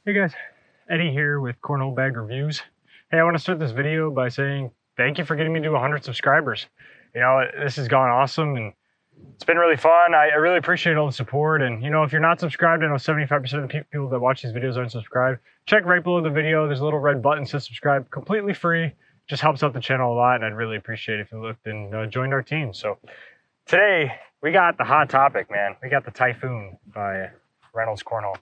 Hey guys, Eddie here with Cornhole Bag Reviews. Hey, I want to start this video by saying thank you for getting me to 100 subscribers. You know, this has gone awesome and it's been really fun. I really appreciate all the support. And, you know, if you're not subscribed, I know 75% of the people that watch these videos aren't subscribed. Check right below the video. There's a little red button that says subscribe, completely free. Just helps out the channel a lot, and I'd really appreciate it if you looked and joined our team. So today, we got the hot topic, man. We got the Typhoon by Reynolds Cornhole.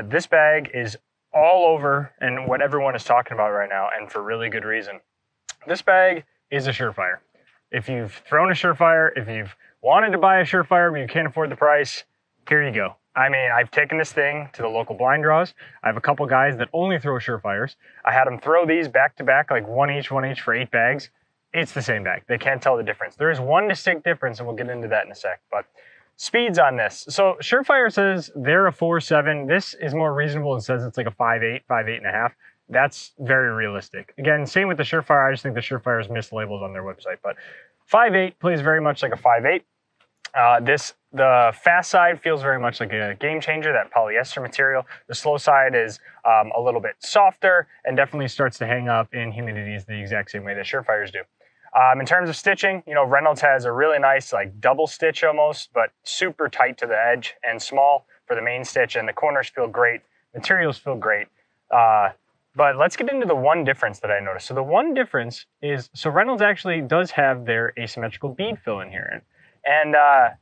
This bag is all over and what everyone is talking about right now, and for really good reason. This bag is a Surefire. If you've thrown a Surefire, if you've wanted to buy a Surefire but you can't afford the price, here you go. I mean, I've taken this thing to the local blind draws. I have a couple guys that only throw Surefires. I had them throw these back to back, like one each for 8 bags. It's the same bag. They can't tell the difference. There is one distinct difference, and we'll get into that in a sec. But speeds on this. So Surefire says they're a 4.7. This is more reasonable and says it's like a 5.8, 5.8.5. That's very realistic. Again, same with the Surefire. I just think the Surefire is mislabeled on their website. But 5.8 plays very much like a 5.8. The fast side feels very much like a game changer, that polyester material. The slow side is a little bit softer and definitely starts to hang up in humidities the exact same way that Surefires do. In terms of stitching, you know, Reynolds has a really nice like double stitch almost, but super tight to the edge and small for the main stitch, and the corners feel great. Materials feel great. But let's get into the one difference that I noticed. So the one difference is, so Reynolds actually does have their asymmetrical bead fill in here. And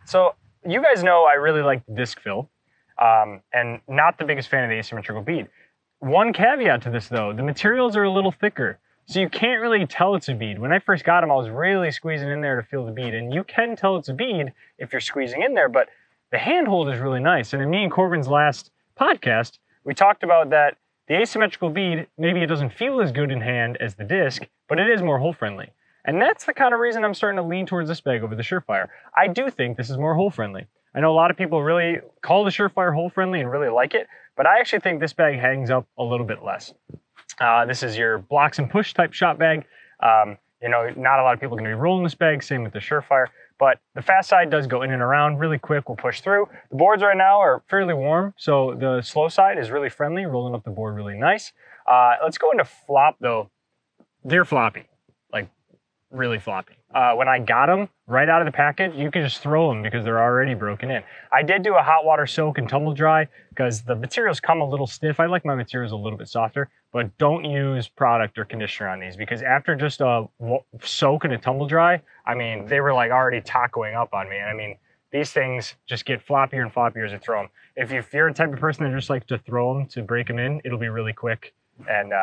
so you guys know I really like the disc fill, and not the biggest fan of the asymmetrical bead. One caveat to this though, the materials are a little thicker. So you can't really tell it's a bead. When I first got them, I was really squeezing in there to feel the bead. And you can tell it's a bead if you're squeezing in there, but the handhold is really nice. And in me and Corbin's last podcast, we talked about that the asymmetrical bead, maybe it doesn't feel as good in hand as the disc, but it is more hole friendly. And that's the kind of reason I'm starting to lean towards this bag over the Surefire. I do think this is more hole friendly. I know a lot of people really call the Surefire hole friendly and really like it, but I actually think this bag hangs up a little bit less. This is your blocks and push type shop bag. You know, not a lot of people are going to be rolling this bag, same with the Surefire, but the fast side does go in and around really quick. We'll push through. The boards right now are fairly warm, so the slow side is really friendly, rolling up the board really nice. Let's go into flop though. They're floppy, like really floppy. When I got them right out of the package, you can just throw them because they're already broken in. I did do a hot water soak and tumble dry because the materials come a little stiff. I like my materials a little bit softer, but don't use product or conditioner on these because after just a soak and a tumble dry, I mean, they were like already tacoing up on me. And I mean, these things just get floppier and floppier as you throw them. If you're the type of person that just likes to throw them to break them in, it'll be really quick and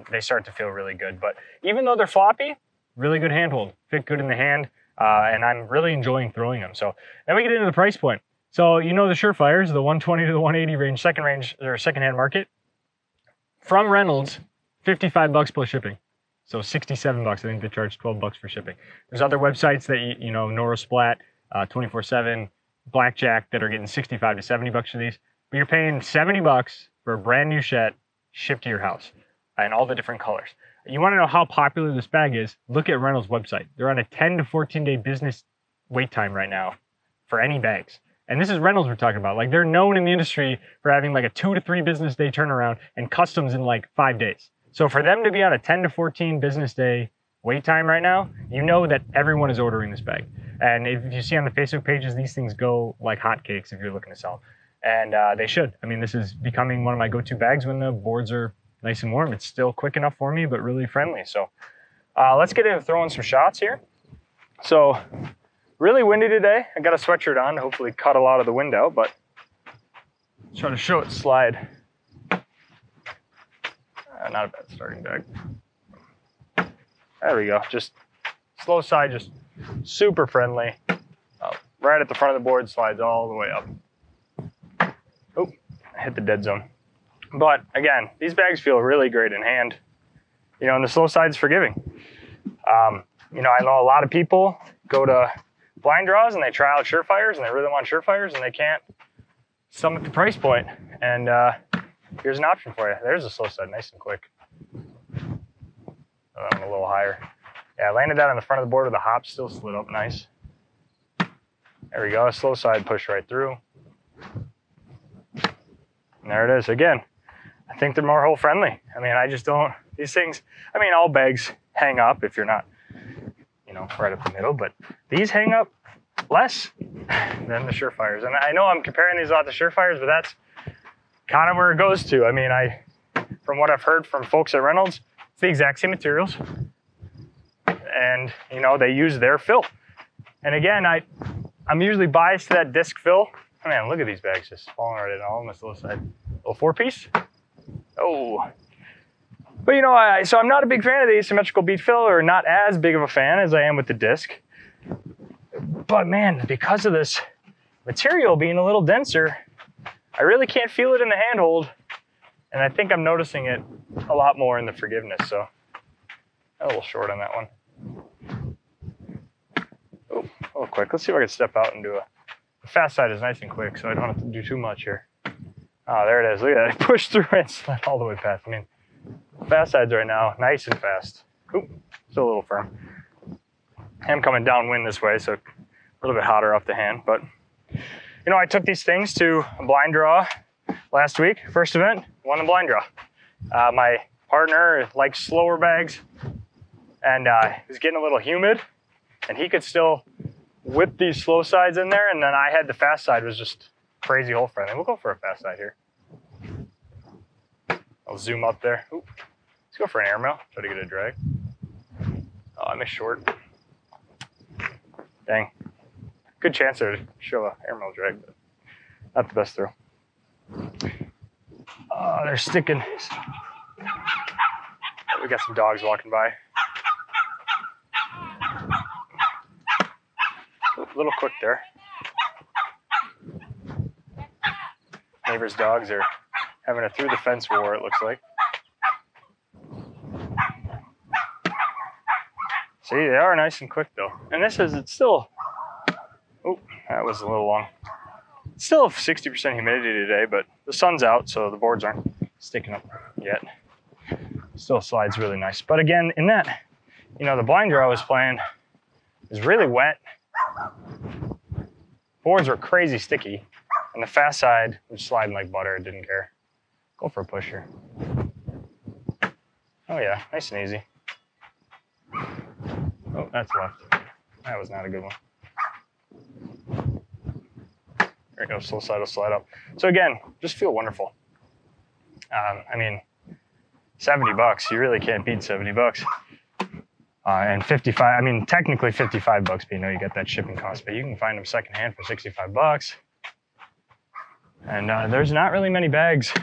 they start to feel really good. But even though they're floppy, really good handhold, fit good in the hand, and I'm really enjoying throwing them. So then we get into the price point. So you know the Surefires, the 120 to the 180 range, secondhand market. From Reynolds, 55 bucks plus shipping. So 67 bucks. I think they charge 12 bucks for shipping. There's other websites that you know, Norosplat, 24/7, Blackjack that are getting 65 to 70 bucks for these. But you're paying 70 bucks for a brand new shet shipped to your house in all the different colors. You want to know how popular this bag is? Look at Reynolds' website. They're on a 10 to 14 day business wait time right now for any bags. And this is Reynolds we're talking about. Like, they're known in the industry for having like a 2 to 3 business day turnaround and customs in like 5 days. So for them to be on a 10 to 14 business day wait time right now, you know that everyone is ordering this bag. And if you see on the Facebook pages, these things go like hotcakes if you're looking to sell them. And they should. I mean, this is becoming one of my go-to bags when the boards are nice and warm. It's still quick enough for me, but really friendly. So let's get into throwing some shots here. So really windy today. I got a sweatshirt on to hopefully cut a lot of the wind out, but try to show it slide. Not a bad starting bag. There we go. Just slow side, just super friendly. Right at the front of the board, slides all the way up. Oh, hit the dead zone. But again, these bags feel really great in hand, you know, and the slow side's forgiving. You know, I know a lot of people go to blind draws and they try out Surefires and they really want Surefires and they can't stomach the price point. And here's an option for you. There's a slow side, nice and quick. I'm a little higher. Yeah, I landed that on the front of the board with the hop still slid up nice. There we go, a slow side push right through. And there it is again. I think they're more hole friendly. I mean, I just don't, these things, I mean, all bags hang up if you're not, you know, right up the middle, but these hang up less than the Surefires. And I know I'm comparing these a lot to Surefires, but that's kind of where it goes to. I mean, from what I've heard from folks at Reynolds, it's the exact same materials. And, you know, they use their fill. And again, I'm usually biased to that disc fill. Oh man, look at these bags just falling right in all on this little side. Little 4-piece. Oh. But you know, so I'm not a big fan of the asymmetrical bead fill, or not as big of a fan as I am with the disc. But man, because of this material being a little denser, I really can't feel it in the handhold. And I think I'm noticing it a lot more in the forgiveness. So a little short on that one. Oh, a little quick. Let's see if I can step out and do the fast side is nice and quick, so I don't have to do too much here. Oh, there it is. Look at that. I pushed through and slid all the way past. I mean, fast sides right now, nice and fast. Oop, still a little firm. I'm coming downwind this way, so a little bit hotter off the hand. But, you know, I took these things to a blind draw last week. First event, won the blind draw. My partner likes slower bags, and it was getting a little humid, and he could still whip these slow sides in there, and then I had the fast side, was just crazy hole friendly. We'll go for a fast side here. I'll zoom up there. Oop. Let's go for an airmail, try to get a drag. Oh, I missed short. Dang. Good chance there to show an airmail drag, but not the best throw. Oh, they're sticking. We got some dogs walking by. A little quick there. Neighbors' dogs are having a through the fence war, it looks like. See, they are nice and quick though. And it's still, oh, that was a little long. It's still 60% humidity today, but the sun's out, so the boards aren't sticking up yet. Still slides really nice. But again, in that, you know, the blind draw I was playing is really wet. Boards were crazy sticky, and the fast side was sliding like butter. It didn't care. Go for a push here. Oh yeah, nice and easy. Oh, that's left. That was not a good one. There we go, slow side will slide up. So again, just feel wonderful. I mean, $70, you really can't beat $70. And 55, I mean, technically $55, but you know, you get that shipping cost, but you can find them secondhand for $65. And there's not really many bags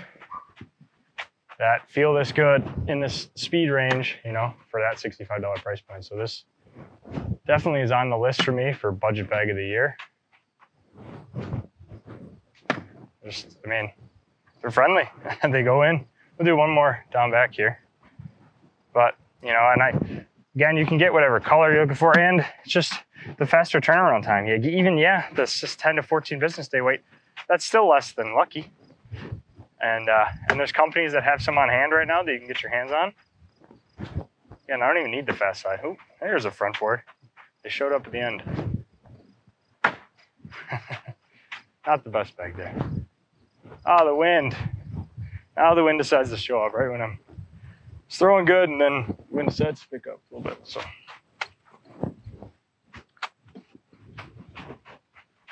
that feel this good in this speed range, you know, for that $65 price point. So this definitely is on the list for me for budget bag of the year. Just, I mean, they're friendly and they go in. We'll do one more down back here. But, you know, and again, you can get whatever color you're looking for, and it's just the faster turnaround time. That's just 10 to 14 business day wait. That's still less than lucky. And there's companies that have some on hand right now that you can get your hands on. Yeah, and I don't even need the fast side. Oop, there's a front board. They showed up at the end. Not the best bag there. Oh, the wind. Now the wind decides to show up right when I'm throwing good, and then the wind decides to pick up a little bit. So,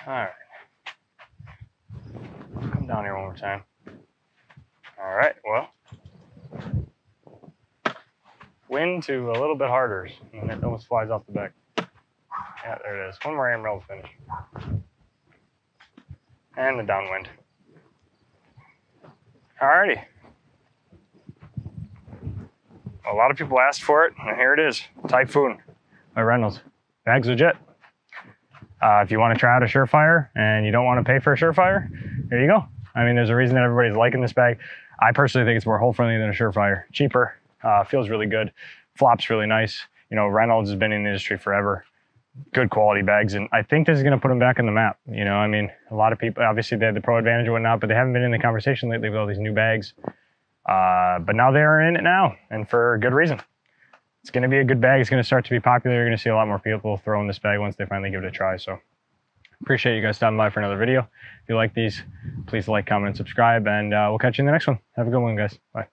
all right. Come down here one more time. All right, well, wind to a little bit harder, and it almost flies off the back. Yeah, there it is. One more airmail to finish. And the downwind. All righty. A lot of people asked for it, and here it is. Typhoon by Reynolds. Bag's legit. If you want to try out a Surefire and you don't want to pay for a Surefire, there you go. I mean, there's a reason that everybody's liking this bag. I personally think it's more hole friendly than a Surefire. Cheaper, feels really good, flops really nice. You know, Reynolds has been in the industry forever. Good quality bags, and I think this is going to put them back on the map. You know, I mean, a lot of people, obviously they had the Pro Advantage and whatnot, but they haven't been in the conversation lately with all these new bags. But now they are in it now, and for good reason. It's going to be a good bag. It's going to start to be popular. You're going to see a lot more people throwing this bag once they finally give it a try. So Appreciate you guys stopping by for another video. If you like these, please like, comment, and subscribe, and we'll catch you in the next one. Have a good one, guys. Bye.